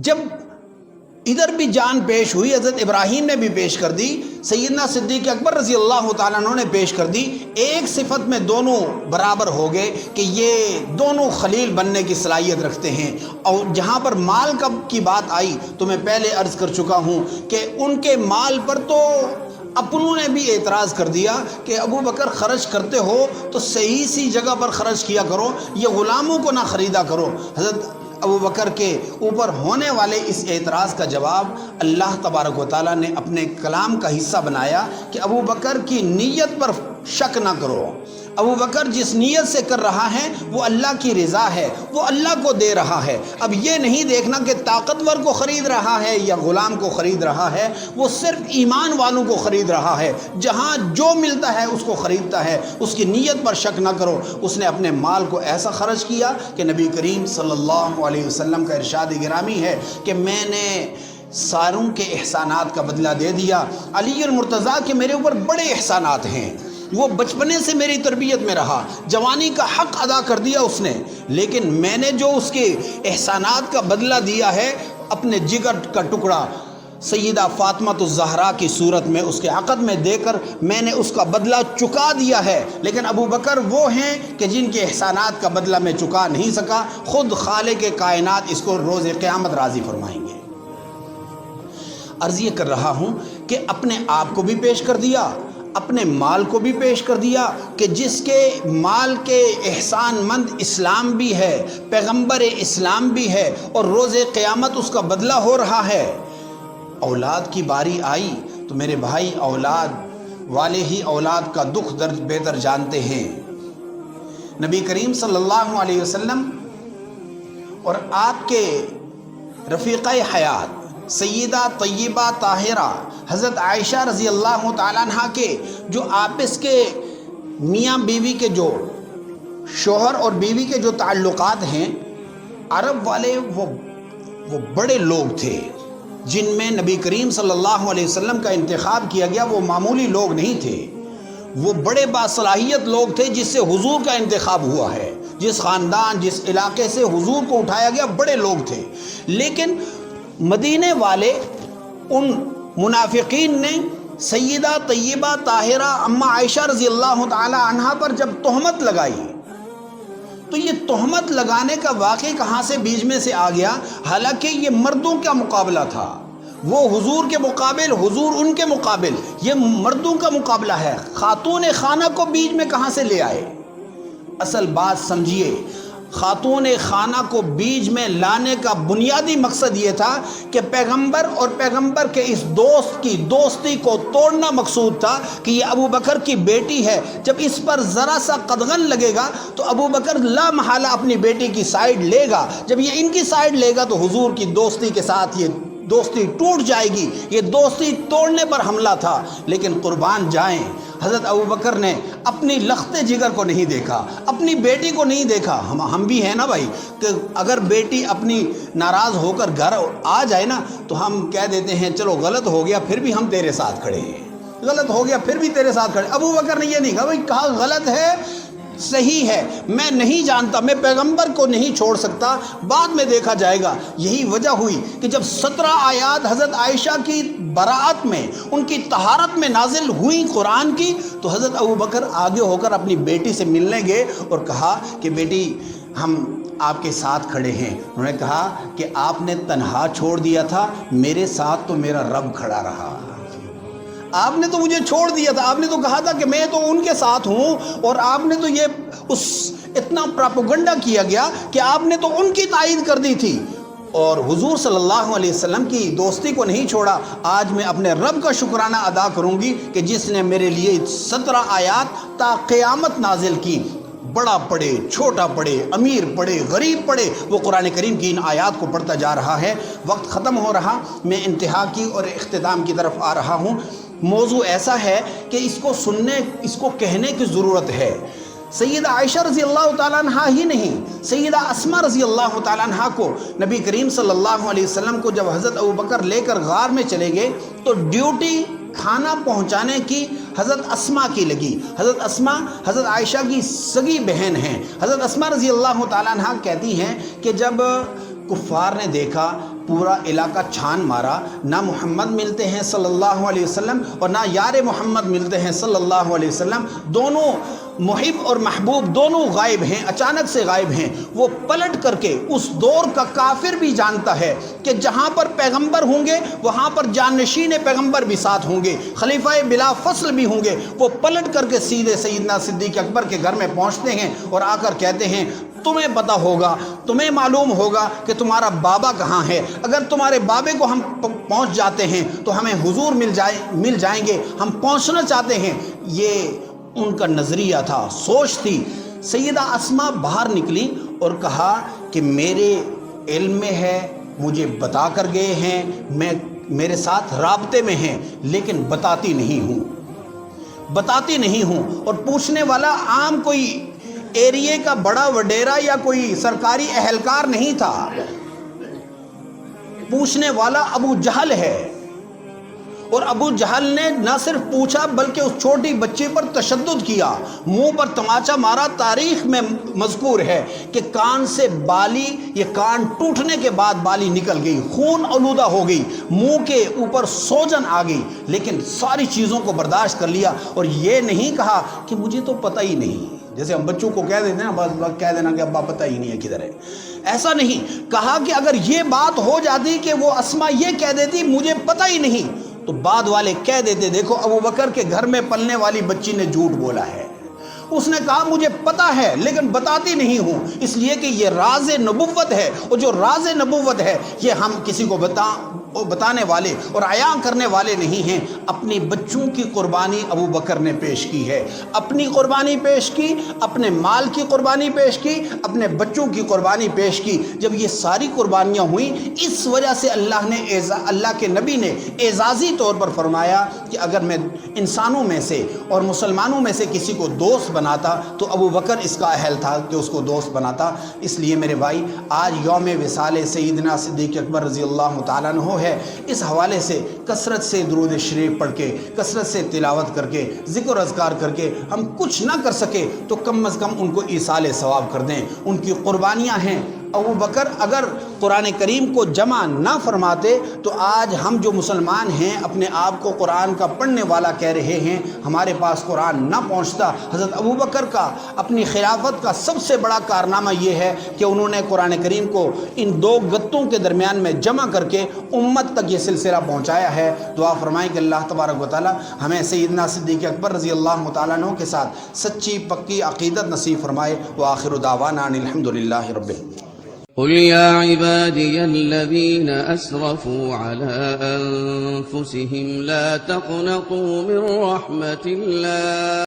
جب ادھر بھی جان پیش ہوئی، حضرت ابراہیم نے بھی پیش کر دی، سیدنا صدیق اکبر رضی اللہ تعالیٰ عنہ نے پیش کر دی، ایک صفت میں دونوں برابر ہو گئے کہ یہ دونوں خلیل بننے کی صلاحیت رکھتے ہیں۔ اور جہاں پر مال کی بات آئی تو میں پہلے عرض کر چکا ہوں کہ ان کے مال پر تو اپنوں نے بھی اعتراض کر دیا کہ ابو بکر خرچ کرتے ہو تو صحیح سی جگہ پر خرچ کیا کرو، یہ غلاموں کو نہ خریدا کرو۔ حضرت ابو بکر کے اوپر ہونے والے اس اعتراض کا جواب اللہ تبارک و تعالیٰ نے اپنے کلام کا حصہ بنایا کہ ابو بکر کی نیت پر شک نہ کرو، ابو بکر جس نیت سے کر رہا ہے وہ اللہ کی رضا ہے، وہ اللہ کو دے رہا ہے۔ اب یہ نہیں دیکھنا کہ طاقتور کو خرید رہا ہے یا غلام کو خرید رہا ہے، وہ صرف ایمان والوں کو خرید رہا ہے، جہاں جو ملتا ہے اس کو خریدتا ہے، اس کی نیت پر شک نہ کرو۔ اس نے اپنے مال کو ایسا خرچ کیا کہ نبی کریم صلی اللہ علیہ وسلم کا ارشاد گرامی ہے کہ میں نے ساروں کے احسانات کا بدلہ دے دیا۔ علی المرتضیٰ کے میرے اوپر بڑے احسانات ہیں، وہ بچپنے سے میری تربیت میں رہا، جوانی کا حق ادا کر دیا اس نے، لیکن میں نے جو اس کے احسانات کا بدلہ دیا ہے اپنے جگر کا ٹکڑا سیدہ فاطمہ الزہرا کی صورت میں اس کے عقد میں دے کر میں نے اس کا بدلہ چکا دیا ہے۔ لیکن ابو بکر وہ ہیں کہ جن کے احسانات کا بدلہ میں چکا نہیں سکا، خود خالق کائنات اس کو روز قیامت راضی فرمائیں گے۔ عرض یہ کر رہا ہوں کہ اپنے آپ کو بھی پیش کر دیا، اپنے مال کو بھی پیش کر دیا کہ جس کے مال کے احسان مند اسلام بھی ہے، پیغمبر اسلام بھی ہے، اور روز قیامت اس کا بدلہ ہو رہا ہے۔ اولاد کی باری آئی تو میرے بھائی اولاد والے ہی اولاد کا دکھ درد بہتر جانتے ہیں۔ نبی کریم صلی اللہ علیہ وسلم اور آپ کے رفیقہ حیات سیدہ طیبہ طاہرہ حضرت عائشہ رضی اللہ تعالیٰ عنہ کے جو آپس کے میاں بیوی کے جو شوہر اور بیوی کے جو تعلقات ہیں، عرب والے وہ بڑے لوگ تھے جن میں نبی کریم صلی اللہ علیہ وسلم کا انتخاب کیا گیا۔ وہ معمولی لوگ نہیں تھے، وہ بڑے باصلاحیت لوگ تھے جس سے حضور کا انتخاب ہوا ہے، جس خاندان جس علاقے سے حضور کو اٹھایا گیا، بڑے لوگ تھے۔ لیکن مدینے والے ان منافقین نے سیدہ طیبہ طاہرہ اما عائشہ رضی اللہ تعالی عنہا پر جب تہمت لگائی تو یہ تہمت لگانے کا واقعہ کہاں سے بیچ میں سے آ گیا؟ حالانکہ یہ مردوں کا مقابلہ تھا، وہ حضور کے مقابل، حضور ان کے مقابل، یہ مردوں کا مقابلہ ہے۔ خاتون خانہ کو بیچ میں کہاں سے لے آئے؟ اصل بات سمجھیے، خاتون خانہ کو بیچ میں لانے کا بنیادی مقصد یہ تھا کہ پیغمبر اور پیغمبر کے اس دوست کی دوستی کو توڑنا مقصود تھا کہ یہ ابو بکر کی بیٹی ہے، جب اس پر ذرا سا قدغن لگے گا تو ابو بکر لا محالہ اپنی بیٹی کی سائیڈ لے گا، جب یہ ان کی سائیڈ لے گا تو حضور کی دوستی کے ساتھ یہ دوستی ٹوٹ جائے گی۔ یہ دوستی توڑنے پر حملہ تھا۔ لیکن قربان جائیں، حضرت ابو بکر نے اپنی لخت جگر کو نہیں دیکھا، اپنی بیٹی کو نہیں دیکھا۔ ہم بھی ہیں نا بھائی کہ اگر بیٹی اپنی ناراض ہو کر گھر آ جائے نا تو ہم کہہ دیتے ہیں چلو غلط ہو گیا پھر بھی ہم تیرے ساتھ کھڑے ہیں، غلط ہو گیا پھر بھی تیرے ساتھ کھڑے۔ ابو بکر نے یہ نہیں کہا، بھائی کہا غلط ہے صحیح ہے، میں نہیں جانتا، میں پیغمبر کو نہیں چھوڑ سکتا، بعد میں دیکھا جائے گا۔ یہی وجہ ہوئی کہ جب 17 آیات حضرت عائشہ کی براءت میں، ان کی طہارت میں نازل ہوئی قرآن کی، تو حضرت ابو بکر آگے ہو کر اپنی بیٹی سے ملنے گئے اور کہا کہ بیٹی ہم آپ کے ساتھ کھڑے ہیں۔ انہوں نے کہا کہ آپ نے تنہا چھوڑ دیا تھا، میرے ساتھ تو میرا رب کھڑا رہا۔ آپ نے تو مجھے چھوڑ دیا تھا، آپ نے تو کہا تھا کہ میں تو ان کے ساتھ ہوں، اور آپ نے تو یہ اتنا پراپوگنڈا کیا گیا کہ آپ نے تو ان کی تائید کر دی تھی، اور حضور صلی اللہ علیہ وسلم کی دوستی کو نہیں چھوڑا۔ آج میں اپنے رب کا شکرانہ ادا کروں گی کہ جس نے میرے لیے 17 آیات تا قیامت نازل کی۔ بڑا پڑھے، چھوٹا پڑھے، امیر پڑھے، غریب پڑھے، وہ قرآن کریم کی ان آیات کو پڑھتا جا رہا ہے۔ وقت ختم ہو رہا، میں انتہا کی اور اختتام کی طرف آ رہا ہوں۔ موضوع ایسا ہے کہ اس کو سننے، اس کو کہنے کی ضرورت ہے۔ سیدہ عائشہ رضی اللہ تعالیٰ عنہ ہی نہیں، سیدہ اسماء رضی اللہ تعالیٰ عنہ کو نبی کریم صلی اللہ علیہ وسلم کو جب حضرت ابو بکر لے کر غار میں چلے گئے تو ڈیوٹی کھانا پہنچانے کی حضرت اسماء کی لگی۔ حضرت اسماء حضرت عائشہ کی سگی بہن ہیں۔ حضرت اسماء رضی اللہ تعالیٰ عنہ کہتی ہیں کہ جب کفار نے دیکھا، پورا علاقہ چھان مارا، نہ محمد ملتے ہیں صلی اللہ علیہ وسلم اور نہ یار محمد ملتے ہیں صلی اللہ علیہ وسلم، دونوں محب اور محبوب دونوں غائب ہیں، اچانک سے غائب ہیں۔ وہ پلٹ کر کے، اس دور کا کافر بھی جانتا ہے کہ جہاں پر پیغمبر ہوں گے وہاں پر جانشین پیغمبر بھی ساتھ ہوں گے، خلیفہ بلا فصل بھی ہوں گے۔ وہ پلٹ کر کے سیدھے سیدنا صدیق اکبر کے گھر میں پہنچتے ہیں اور آ کر کہتے ہیں تمہیں پتہ ہوگا، تمہیں معلوم ہوگا کہ تمہارا بابا کہاں ہے، اگر تمہارے بابے کو ہم پہنچ جاتے ہیں تو ہمیں حضور مل جائیں گے، ہم پہنچنا چاہتے ہیں۔ یہ ان کا نظریہ تھا، سوچ تھی۔ سیدہ اسماء باہر نکلی اور کہا کہ میرے علم میں ہے، مجھے بتا کر گئے ہیں، میرے ساتھ رابطے میں ہیں، لیکن بتاتی نہیں ہوں۔ اور پوچھنے والا عام کوئی ایریے کا بڑا وڈیرا یا کوئی سرکاری اہلکار نہیں تھا، پوچھنے والا ابو جہل ہے۔ اور ابو جہل نے نہ صرف پوچھا بلکہ اس چھوٹی بچی پر تشدد کیا، منہ پر تماچا مارا۔ تاریخ میں مذکور ہے کہ کان سے بالی، یہ کان ٹوٹنے کے بعد بالی نکل گئی، خون آلودہ ہو گئی، منہ کے اوپر سوجن آ گئی، لیکن ساری چیزوں کو برداشت کر لیا اور یہ نہیں کہا کہ مجھے تو پتہ ہی نہیں۔ جیسے ہم بچوں کو کہہ دیتے ہیں نا، بس کہہ دینا کہ ابا پتہ ہی نہیں ہے کدھر ہے، ایسا نہیں کہا۔ کہ اگر یہ بات ہو جاتی کہ وہ اسماء یہ کہہ دیتی مجھے پتہ ہی نہیں، تو بعد والے کہہ دیتے دیکھو ابو بکر کے گھر میں پلنے والی بچی نے جھوٹ بولا ہے، اس نے کہا مجھے پتہ ہے لیکن بتاتی نہیں ہوں، اس لیے کہ یہ راز نبوت ہے، اور جو راز نبوت ہے یہ ہم کسی کو بتانے والے اور عیاں کرنے والے نہیں ہیں۔ اپنی بچوں کی قربانی ابو بکر نے پیش کی ہے، اپنی قربانی پیش کی، اپنے مال کی قربانی پیش کی، اپنے بچوں کی قربانی پیش کی۔ جب یہ ساری قربانیاں ہوئیں، اس وجہ سے اللہ کے نبی نے اعزازی طور پر فرمایا کہ اگر میں انسانوں میں سے اور مسلمانوں میں سے کسی کو دوست بناتا تو ابو بکر اس کا اہل تھا کہ اس کو دوست بناتا۔ اس لیے میرے بھائی، آج یوم وصال سیدنا صدیق اکبر رضی اللہ تعالیٰ عنہ ہے، اس حوالے سے کثرت سے درود شریف پڑھ کے، کثرت سے تلاوت کر کے، ذکر اذکار کر کے، ہم کچھ نہ کر سکے تو کم از کم ان کو ایصال ثواب کر دیں۔ ان کی قربانیاں ہیں۔ ابو بکر اگر قرآن کریم کو جمع نہ فرماتے تو آج ہم جو مسلمان ہیں اپنے آپ کو قرآن کا پڑھنے والا کہہ رہے ہیں، ہمارے پاس قرآن نہ پہنچتا۔ حضرت ابو بکر کا اپنی خلافت کا سب سے بڑا کارنامہ یہ ہے کہ انہوں نے قرآن کریم کو ان دو گتوں کے درمیان میں جمع کر کے امت تک یہ سلسلہ پہنچایا ہے۔ دعا فرمائیں کہ اللہ تبارک و تعالی ہمیں سیدنا صدیق اکبر رضی اللہ تعالیٰ عنہ کے ساتھ سچی پکی عقیدت نصیب فرمائے۔ وآخر دعوانا ان الحمدللہ رب العالمین۔ قل يا عبادي الذين أسرفوا على أنفسهم لا تقنطوا من رحمة الله